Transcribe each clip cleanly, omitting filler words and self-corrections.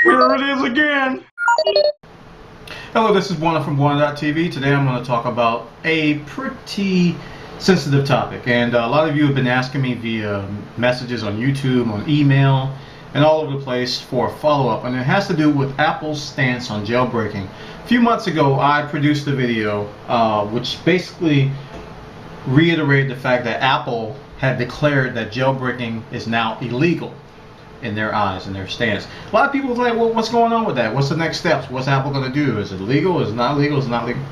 Here it is again. Hello, this is Bwana from Bwana.tv. Today I'm going to talk about a pretty sensitive topic, and a lot of you have been asking me via messages on YouTube, on email, and all over the place for a follow-up, and it has to do with Apple's stance on jailbreaking. A few months ago I produced a video which basically reiterated the fact that Apple had declared that jailbreaking is now illegal in their eyes, in their stance. A lot of people are like, well, what's going on with that? What's the next steps? What's Apple going to do? Is it legal? Is it not legal? Is it not legal?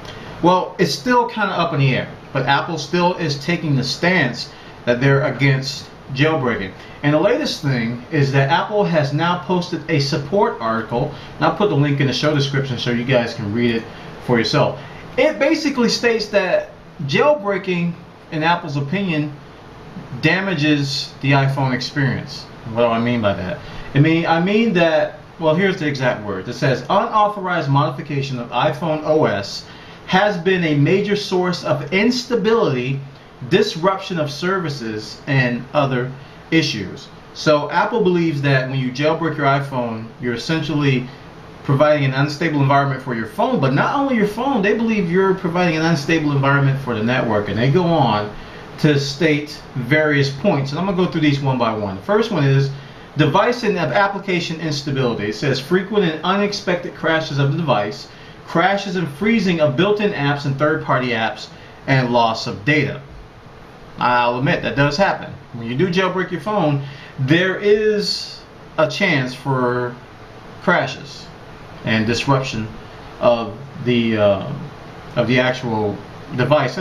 Well, it's still kind of up in the air, but Apple still is taking the stance that they're against jailbreaking. And the latest thing is that Apple has now posted a support article, and I'll put the link in the show description so you guys can read it for yourself. It basically states that jailbreaking, in Apple's opinion, damages the iPhone experience. What do I mean by that? I mean that, well, here's the exact word. It says, unauthorized modification of iPhone OS has been a major source of instability, disruption of services, and other issues. So Apple believes that when you jailbreak your iPhone, you're essentially providing an unstable environment for your phone, but not only your phone, they believe you're providing an unstable environment for the network, and they go on to state various points, and I'm going to go through these one by one. The first one is device and application instability. It says frequent and unexpected crashes of the device, crashes and freezing of built-in apps and third-party apps, and loss of data. I'll admit that does happen. When you do jailbreak your phone, there is a chance for crashes and disruption of the actual device.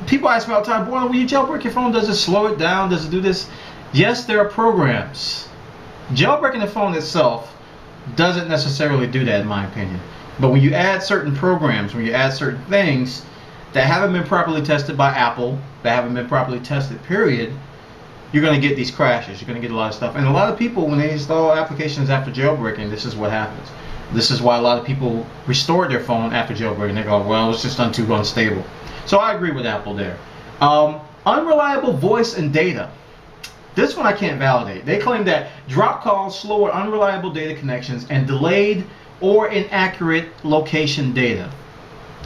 People ask me all the time, boy, when you jailbreak your phone, does it slow it down? Does it do this? Yes, there are programs. Jailbreaking the phone itself doesn't necessarily do that, in my opinion. But when you add certain programs, when you add certain things that haven't been properly tested by Apple, that haven't been properly tested, period, you're going to get these crashes. You're going to get a lot of stuff. And a lot of people, when they install applications after jailbreaking, this is what happens. This is why a lot of people restored their phone after jailbreaking. They go, well, it's just too unstable. So I agree with Apple there. Unreliable voice and data. This one I can't validate. They claim that drop calls, slower, unreliable data connections, and delayed or inaccurate location data.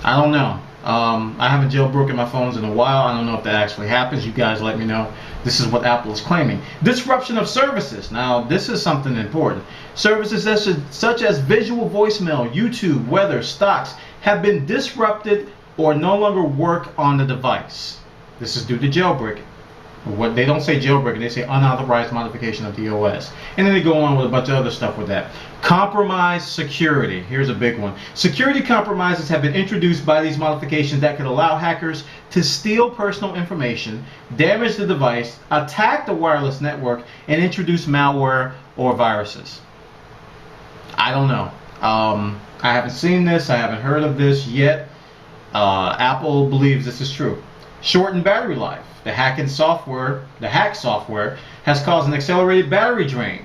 I don't know. I haven't jailbroken my phones in a while. I don't know if that actually happens. You guys let me know. This is what Apple is claiming. Disruption of services. Now, this is something important. Services such as visual voicemail, YouTube, weather, stocks have been disrupted or no longer work on the device. This is due to jailbreaking. What they don't say jailbreaking, they say unauthorized modification of the OS. And then they go on with a bunch of other stuff with that. Compromised security. Here's a big one. Security compromises have been introduced by these modifications that could allow hackers to steal personal information, damage the device, attack the wireless network, and introduce malware or viruses. I don't know. I haven't seen this. I haven't heard of this yet. Apple believes this is true. Shortened battery life. The hack software has caused an accelerated battery drain.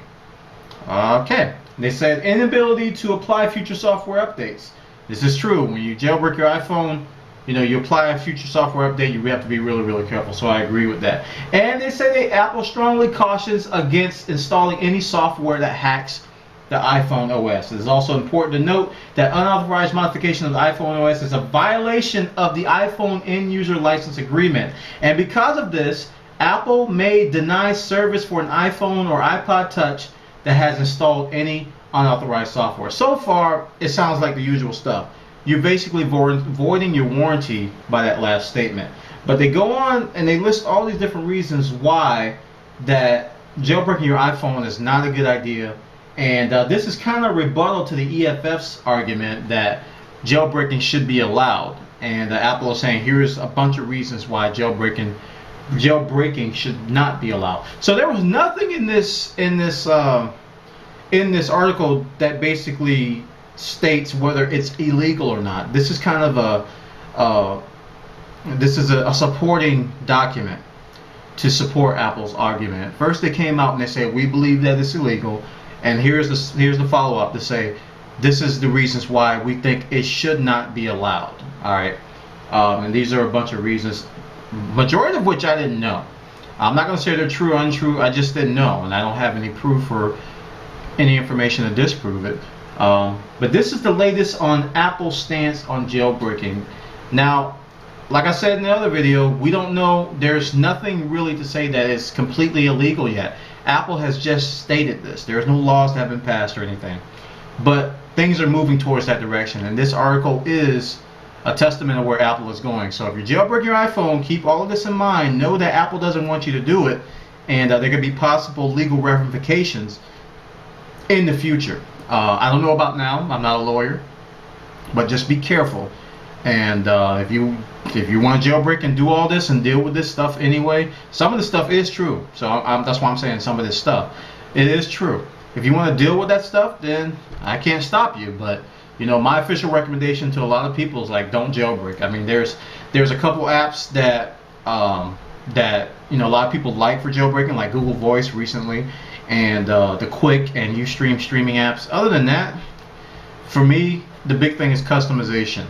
Okay. They said inability to apply future software updates. This is true. When you jailbreak your iPhone, you apply a future software update, you have to be really, really careful. So I agree with that. And they say that Apple strongly cautions against installing any software that hacks the iPhone OS. It is also important to note that unauthorized modification of the iPhone OS is a violation of the iPhone end user license agreement. And because of this, Apple may deny service for an iPhone or iPod Touch that has installed any unauthorized software. So far, it sounds like the usual stuff. You're basically voiding your warranty by that last statement. But they go on and they list all these different reasons why that jailbreaking your iPhone is not a good idea. And this is kind of rebuttal to the EFF's argument that jailbreaking should be allowed. And Apple is saying here's a bunch of reasons why jailbreaking should not be allowed. So there was nothing in this article that basically states whether it's illegal or not. This is kind of a supporting document to support Apple's argument. First, they came out and they say we believe that it's illegal. And here's the follow-up to say this is the reasons why we think it should not be allowed. All right, and these are a bunch of reasons, majority of which I didn't know. I'm not going to say they're true or untrue. I just didn't know, and I don't have any proof or any information to disprove it. But this is the latest on Apple's stance on jailbreaking. Now, like I said in the other video, we don't know. There's nothing really to say that it's completely illegal yet. Apple has just stated this. There's no laws that have been passed or anything. But things are moving towards that direction. And this article is a testament of where Apple is going. So if you jailbreak your iPhone, keep all of this in mind. Know that Apple doesn't want you to do it. And there could be possible legal ramifications in the future. I don't know about now. I'm not a lawyer. But just be careful. And if you want to jailbreak and do all this and deal with this stuff anyway, some of the stuff is true. So that's why I'm saying some of this stuff. It is true. If you want to deal with that stuff, then I can't stop you. But you know, my official recommendation to a lot of people is like, don't jailbreak. I mean, there's a couple apps that that you know a lot of people like for jailbreaking, like Google Voice recently, and the Quick and Ustream streaming apps. Other than that, for me, the big thing is customization.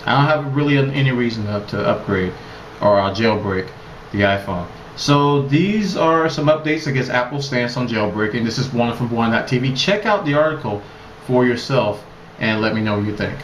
I don't have really any reason to upgrade or jailbreak the iPhone. So these are some updates against Apple's stance on jailbreaking. This is Bwana from Bwana.tv. Check out the article for yourself and let me know what you think.